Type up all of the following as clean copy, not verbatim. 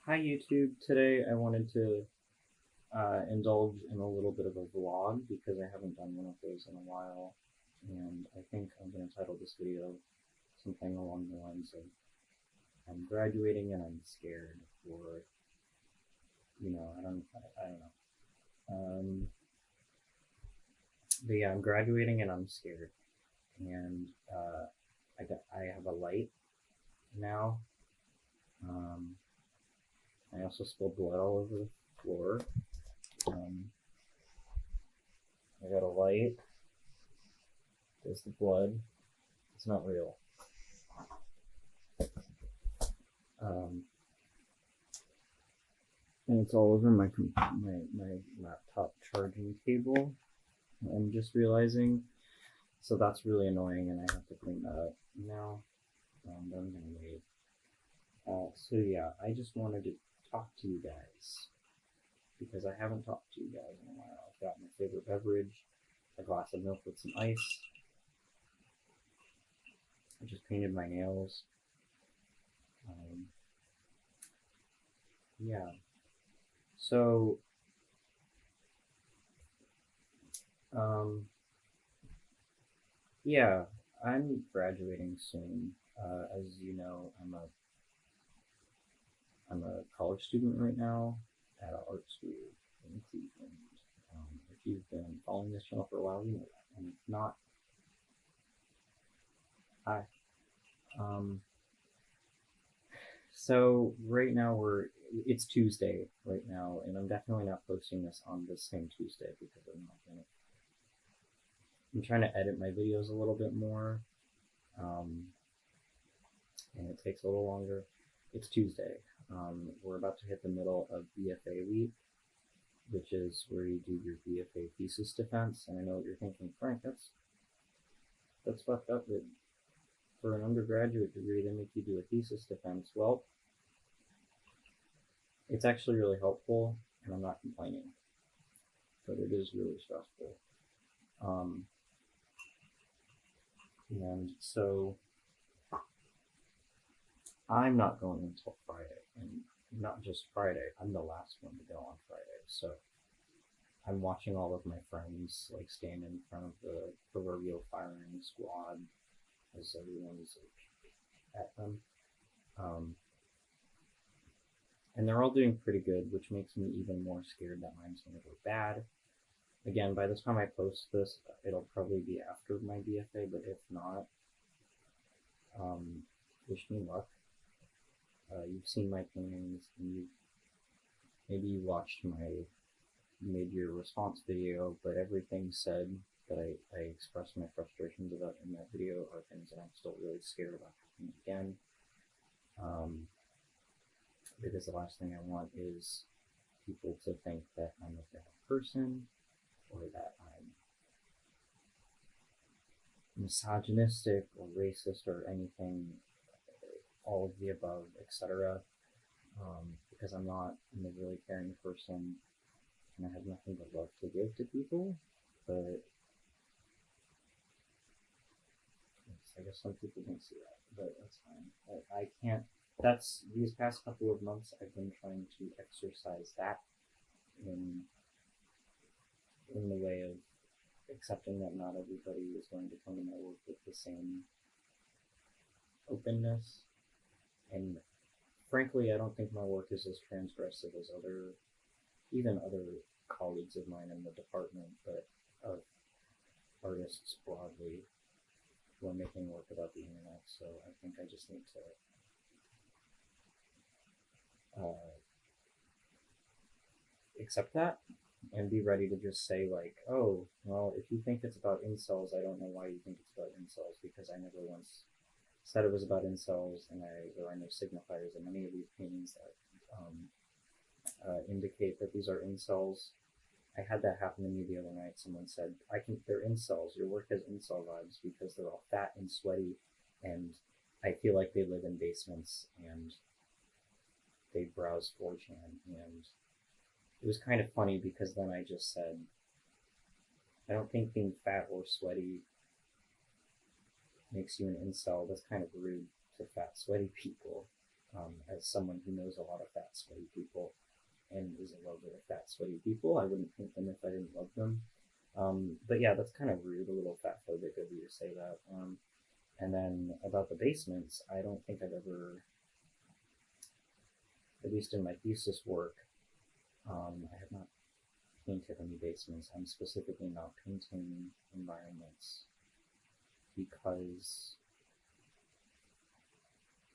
Hi YouTube. Today I wanted to indulge in a little bit of a vlog because I haven't done one of those in a while, and I think I'm going to title this video something along the lines of "I'm graduating and I'm scared," or I don't know. Um, but yeah, I'm graduating and I'm scared, and I have a light now. Um, I also spilled blood all over the floor. Um, I got a light. There's the blood. It's not real. Um, and it's all over my laptop charging cable. I'm just realizing, so that's really annoying, and I have to clean that up now. But I'm gonna wait. So yeah, I just wanted to talk to you guys because I haven't talked to you guys in a while. I've got my favorite beverage, a glass of milk with some ice. I just painted my nails. Um, yeah. So um, yeah, I'm graduating soon. As you know, I'm a college student right now at an art school in Cleveland. If you've been following this channel for a while, you know that. And if not, hi. Um, so right now it's Tuesday right now, and I'm definitely not posting this on this same Tuesday because I'm trying to edit my videos a little bit more, um, and it takes a little longer. It's Tuesday. We're about to hit the middle of BFA week, which is where you do your BFA thesis defense. And I know what you're thinking, Frank, that's fucked up. That for an undergraduate degree, they make you do a thesis defense. Well, it's actually really helpful, and I'm not complaining, but it is really stressful. Um, and so I'm not going until Friday, and not just Friday. I'm the last one to go on Friday, so I'm watching all of my friends like stand in front of the proverbial firing squad as everyone's like, at them. Um, and they're all doing pretty good, which makes me even more scared that mine's going to go bad. Again, by the time I post this, it'll probably be after my BFA, but if not, wish me luck. You've seen my paintings, and maybe you watched my mid-year response video, but everything said that I expressed my frustrations about in that video are things that I'm still really scared about happening again. Um, because the last thing I want is people to think that I'm a bad person or that I'm misogynistic or racist or anything, all of the above, etc. Because I'm not. I'm a really caring person, and I have nothing but love to give to people. But I guess some people don't see that, but that's fine. I can't. That's these past couple of months I've been trying to exercise that in the way of accepting that not everybody is going to come to my work with the same openness. And frankly, I don't think my work is as transgressive as even other colleagues of mine in the department, but of artists broadly who are making work about the internet. So I think I just need to accept that and be ready to just say like, oh, well, if you think it's about incels, I don't know why you think it's about incels because I never once said it was about incels, and there are no signifiers in any of these paintings that indicate that these are incels. I had that happen to me the other night. Someone said, "I can. They're incels. Your work has incel vibes because they're all fat and sweaty, and I feel like they live in basements and they browse 4chan." And it was kind of funny because then I just said, "I don't think being fat or sweaty makes you an incel. That's kind of rude to fat, sweaty people." as someone who knows a lot of fat, sweaty people and is in love with fat, sweaty people, I wouldn't paint them if I didn't love them. But yeah, that's kind of rude, a little fat phobic of you to say that. And then about the basements, I don't think I've ever, at least in my thesis work, I have not painted any basements. I'm specifically not painting environments because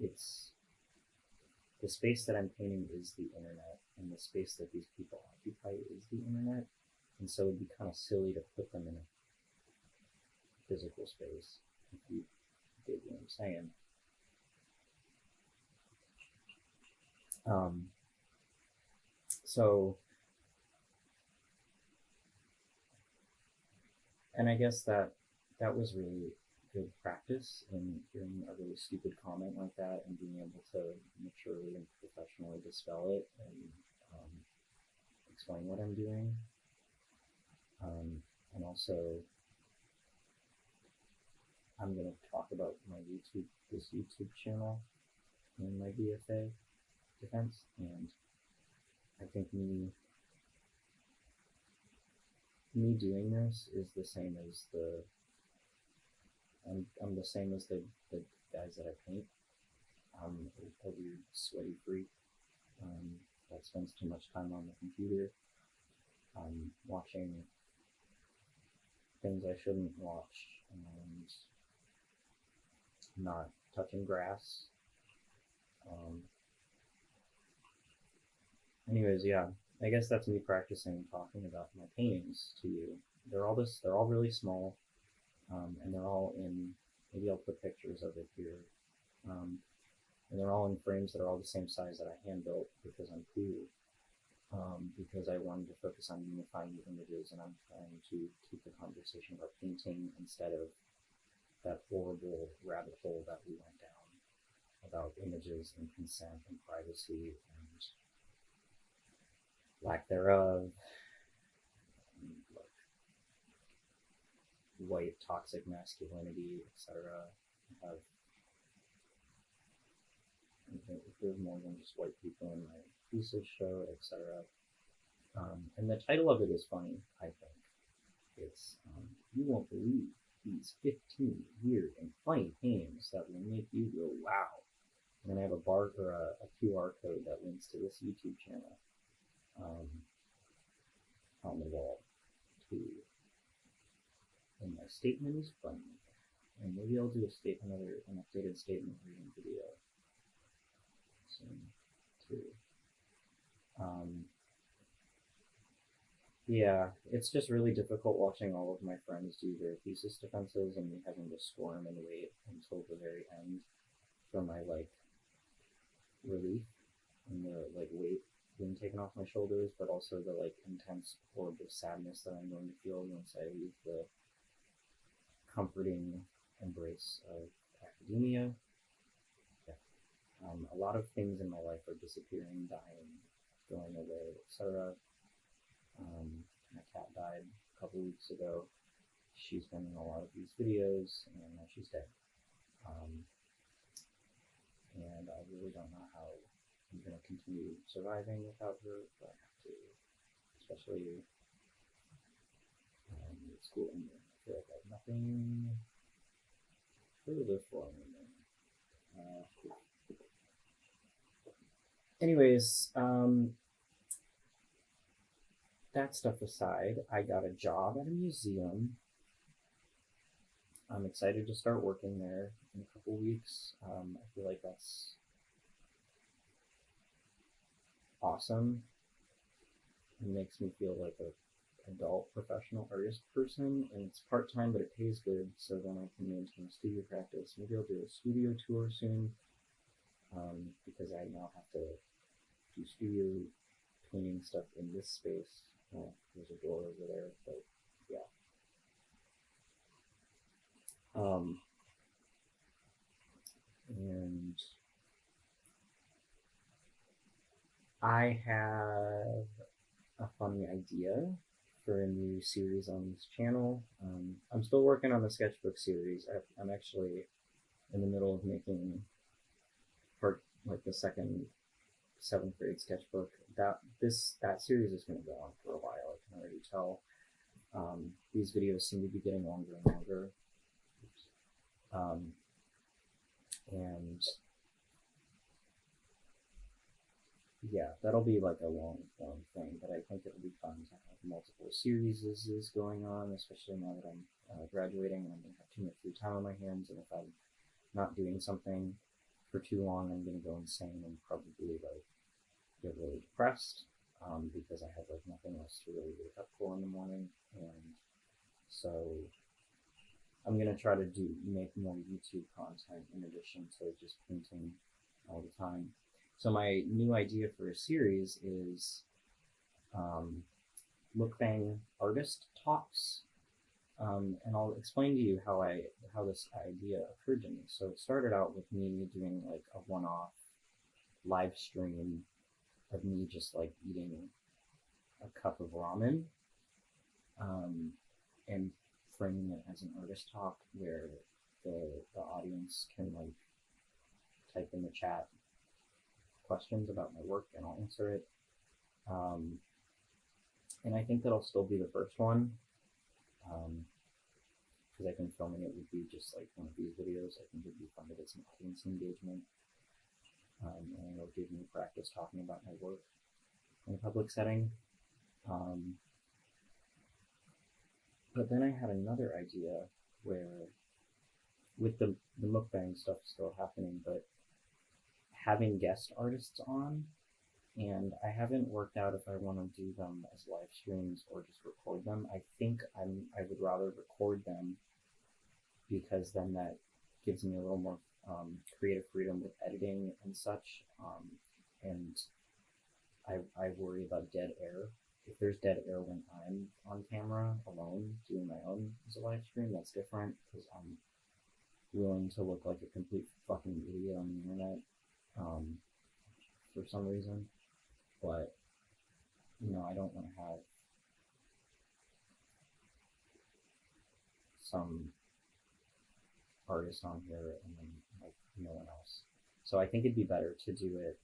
it's the space that I'm painting is the internet, and the space that these people occupy is the internet, and so it'd be kind of silly to put them in a physical space, if you dig what I'm saying. So, and I guess that was really good practice in hearing a really stupid comment like that and being able to maturely and professionally dispel it and explain what I'm doing. And also, I'm going to talk about this YouTube channel in my BFA defense, and I think me doing this is the same as I'm the same as the guys that I paint. I'm a weird sweaty freak that spends too much time on the computer, watching things I shouldn't watch, and not touching grass. Anyways, yeah, I guess that's me practicing talking about my paintings to you. They're all really small, and they're all in. Maybe I'll put pictures of it here. And they're all in frames that are all the same size that I hand built because I'm cool. Because I wanted to focus on unifying the images, and I'm trying to keep the conversation about painting instead of that horrible rabbit hole that we went down about images and consent and privacy and lack thereof, and like white toxic masculinity, etc. If there's more than just white people in my thesis show, etc. And the title of it is funny, I think. It's You Won't Believe These 15 Weird and Funny Paintings That Will Make You Go Wow. And then I have a QR code that links to this YouTube channel on the wall too. And my statement is funny. And maybe I'll do an updated statement reading video soon too. Yeah, it's just really difficult watching all of my friends do their thesis defenses and me having to squirm and wait until the very end for my relief and the weight being taken off my shoulders, but also the intense horrible sadness that I'm going to feel once I leave the comforting embrace of academia. Yeah. A lot of things in my life are disappearing, dying, going away, etc. My cat died a couple weeks ago. She's been in a lot of these videos, and now she's dead. And I really don't know how I'm going to continue surviving without her, but I have to, especially with school ending. I feel like I have nothing further for me. Anyways, that stuff aside, I got a job at a museum. I'm excited to start working there in a couple weeks. I feel like that's awesome. It makes me feel like an adult professional artist person, and it's part-time, but it pays good, so then I can maintain studio practice. Maybe I'll do a studio tour soon, because I now have to do studio painting stuff in this space. Well, there's a door over there, but yeah. And I have a funny idea for a new series on this channel. I'm still working on the sketchbook series. I'm actually in the middle of making part like the second seventh grade sketchbook. That series is going to go on for a while. I can already tell. These videos seem to be getting longer and longer, um, and yeah, that'll be like a long form thing. But I think it'll be fun to have multiple series going on, especially now that I'm graduating and I'm going to have too much free time on my hands. And if I'm not doing something for too long, I'm going to go insane and probably like get really depressed because I have like nothing else to really wake up for in the morning. And so I'm gonna try to make more YouTube content in addition to just painting all the time. So my new idea for a series is um, mukbang artist talks, and I'll explain to you how this idea occurred to me. So it started out with me doing like a one-off live stream of me just like eating a cup of ramen, and framing it as an artist talk where the audience can like type in the chat questions about my work and I'll answer it. And I think that'll still be the first one because I think filming it would be just like one of these videos. I think it'd be fun to get some audience engagement, and it'll give me practice talking about my work in a public setting. But then I had another idea where, with the mukbang stuff still happening, but having guest artists on, and I haven't worked out if I want to do them as live streams or just record them. I think I would rather record them because then that gives me a little more creative freedom with editing and such. And I worry about dead air. If there's dead air when I'm on camera alone doing my own as a live stream, that's different because I'm willing to look like a complete fucking idiot on the internet for some reason. But I don't want to have some artist on here and then like no one else. So I think it'd be better to do it.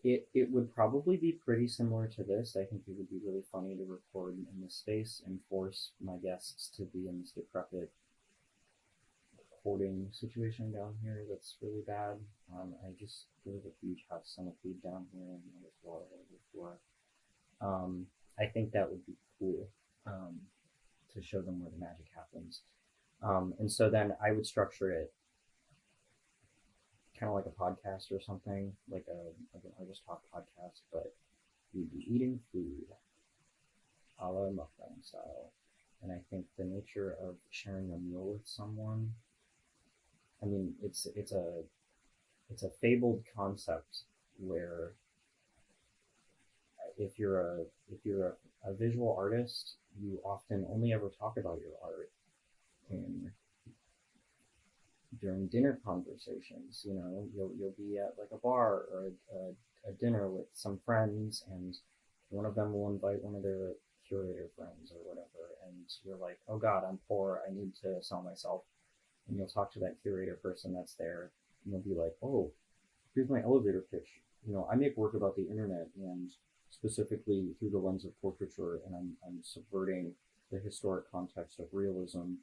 It would probably be pretty similar to this. I think it would be really funny to record in this space and force my guests to be in this decrepit recording situation down here that's really bad. I just live a huge hot centipede down here and there's water everywhere. I think that would be cool to show them where the magic happens. And so then I would structure it kind of like a podcast or something, like an artist talk podcast, but we'd be eating food a la mukbang style. And I think the nature of sharing a meal with someone, I mean, it's a fabled concept where if you're a visual artist, you often only ever talk about your art during dinner conversations. You'll be at like a bar or a dinner with some friends, and one of them will invite one of their curator friends or whatever, and you're like, oh god, I'm poor, I need to sell myself. And you'll talk to that curator person that's there, and you'll be like, oh, here's my elevator pitch. I make work about the internet, and specifically through the lens of portraiture, and I'm subverting the historic context of realism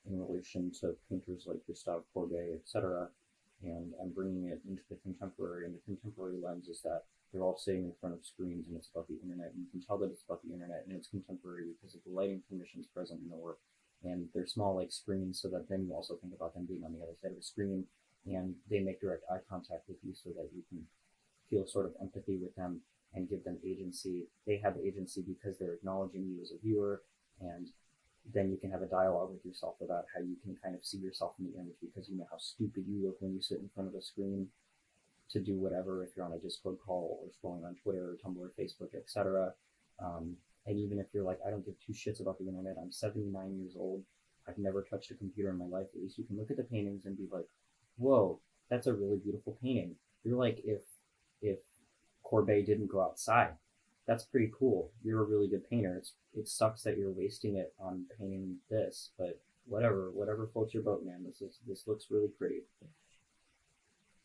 in relation to painters like Gustave Courbet, etc. And I'm bringing it into the contemporary, and the contemporary lens is that they're all sitting in front of screens and it's about the internet, and you can tell that it's about the internet and it's contemporary because of the lighting conditions present in the work. And they're small like screens, so that then you also think about them being on the other side of the screen, and they make direct eye contact with you so that you can feel sort of empathy with them and give them agency. They have agency because they're acknowledging you as a viewer, and then you can have a dialogue with yourself about how you can kind of see yourself in the image because you know how stupid you look when you sit in front of a screen to do whatever, if you're on a Discord call or scrolling on Twitter or Tumblr, Facebook, etc. And even if you're like, I don't give two shits about the internet, I'm 79 years old, I've never touched a computer in my life, at least you can look at the paintings and be like, whoa, that's a really beautiful painting. You're like, if Courbet didn't go outside, that's pretty cool. You're a really good painter. It sucks that you're wasting it on painting this, but whatever floats your boat, man. This looks really pretty.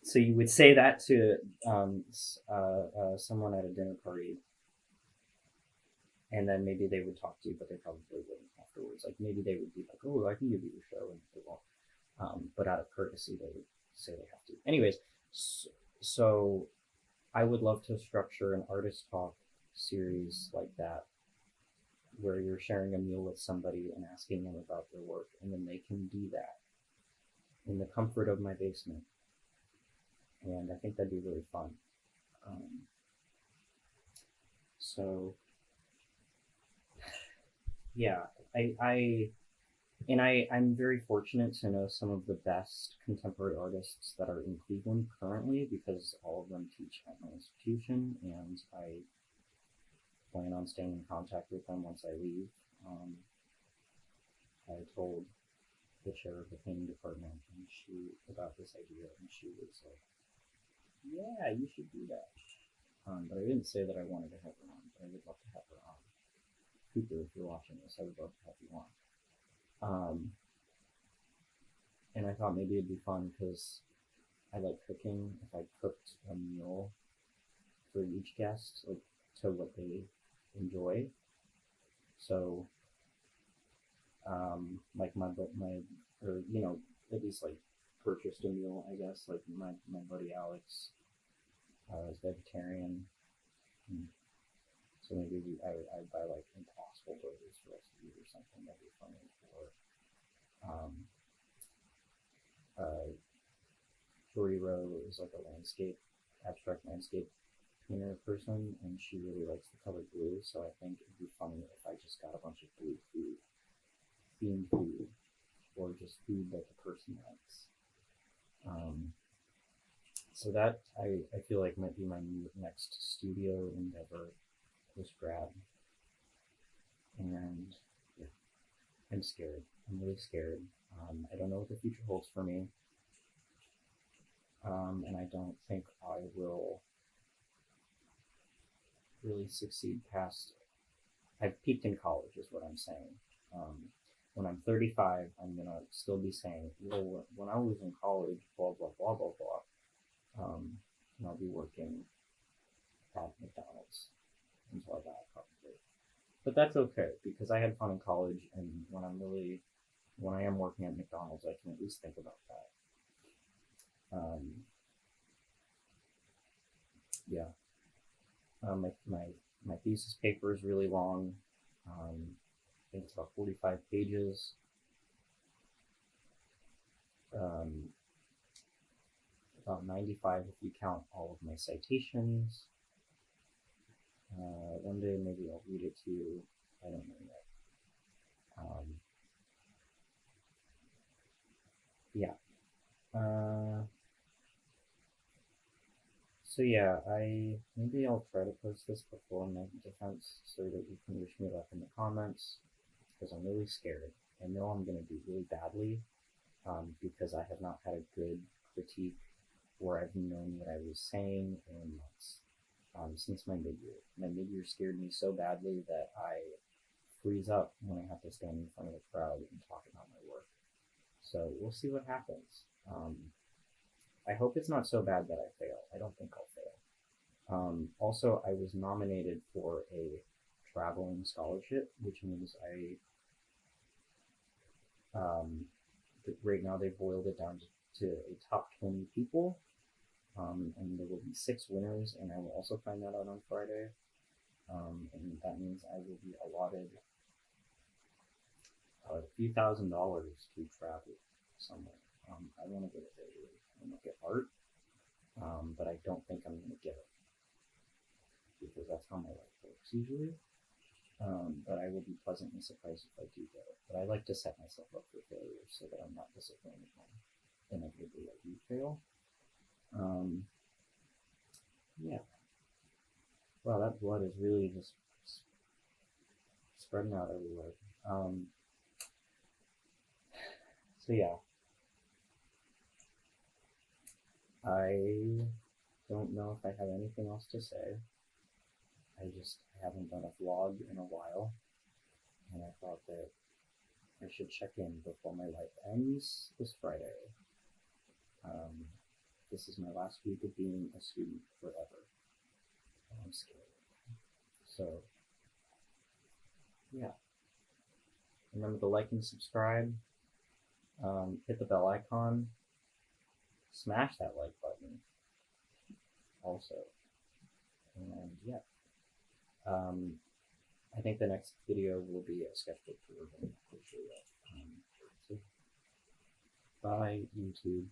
So you would say that to someone at a dinner party, and then maybe they would talk to you, but they probably wouldn't afterwards. Like maybe they would be like, "Oh, I can give you a show," and they won't. But out of courtesy, they would say they have to. Anyways, so I would love to structure an artist talk series like that, where you're sharing a meal with somebody and asking them about their work, and then they can do that in the comfort of my basement. And I think that'd be really fun. Um, so yeah, I and I'm very fortunate to know some of the best contemporary artists that are in Cleveland currently because all of them teach at my institution, and I plan on staying in contact with them once I leave. Um, I told the chair of the painting department and she about this idea, and she was like, "Yeah, you should do that." But I didn't say that I wanted to have her on. But I would love to have her on. Cooper, if you're watching this, I would love to have you on. Um, and I thought maybe it'd be fun because I like cooking. If I cooked a meal for each guest, like to what they enjoy. So, like my or at least like purchased a meal. I guess like my buddy Alex is vegetarian, and so maybe I'd buy like Impossible burgers for us to eat or something. That'd be funny. Or um, uh, Tori Rowe is like a abstract landscape painter person, and she really likes the color blue. So I think it'd be funny if I just got a bunch of blue food, themed food, or just food that the person likes. Um, so that I feel like might be my next studio endeavor post grad, and yeah, I'm scared. I'm really scared. I don't know what the future holds for me, and I don't think I will really succeed past. I've peaked in college, is what I'm saying. Um, when I'm 35, I'm gonna still be saying, "Well, when I was in college, blah blah blah blah blah," and I'll be working at McDonald's until I die, probably. But that's okay because I had fun in college, and when I am working at McDonald's, I can at least think about that. Yeah, my thesis paper is really long. I think it's about 45 pages. Um, about 95 if you count all of my citations. One day maybe I'll read it to you. I don't know yet. Yeah. So yeah, maybe I'll try to post this before my defense so that you can wish me luck in the comments because I'm really scared. I know I'm gonna do really badly because I have not had a good critique where I've known what I was saying in months since my mid-year. My mid-year scared me so badly that I freeze up when I have to stand in front of a crowd and talk about my work. So we'll see what happens. I hope it's not so bad that I fail. I don't think I'll fail. Also, I was nominated for a traveling scholarship, which means right now they've boiled it down to a top 20 people, and there will be 6 winners, and I will also find that out on Friday. And that means I will be allotted a few $1,000s to travel somewhere. I want to go to Italy. I want to get art, but I don't think I'm going to get it because that's how my life works usually. But I will be pleasantly surprised if I do get it. But I like to set myself up for failure so that I'm not disappointed when inevitably I do fail. Yeah. Wow, that blood is really just spreading out everywhere. So yeah, I don't know if I have anything else to say. I haven't done a vlog in a while, and I thought that I should check in before my life ends this Friday. this is my last week of being a student forever. And I'm scared. So, yeah. Remember to like and subscribe. Hit the bell icon. Smash that like button. Also. And yeah. I think the next video will be a sketchbook tour. So, bye, YouTube.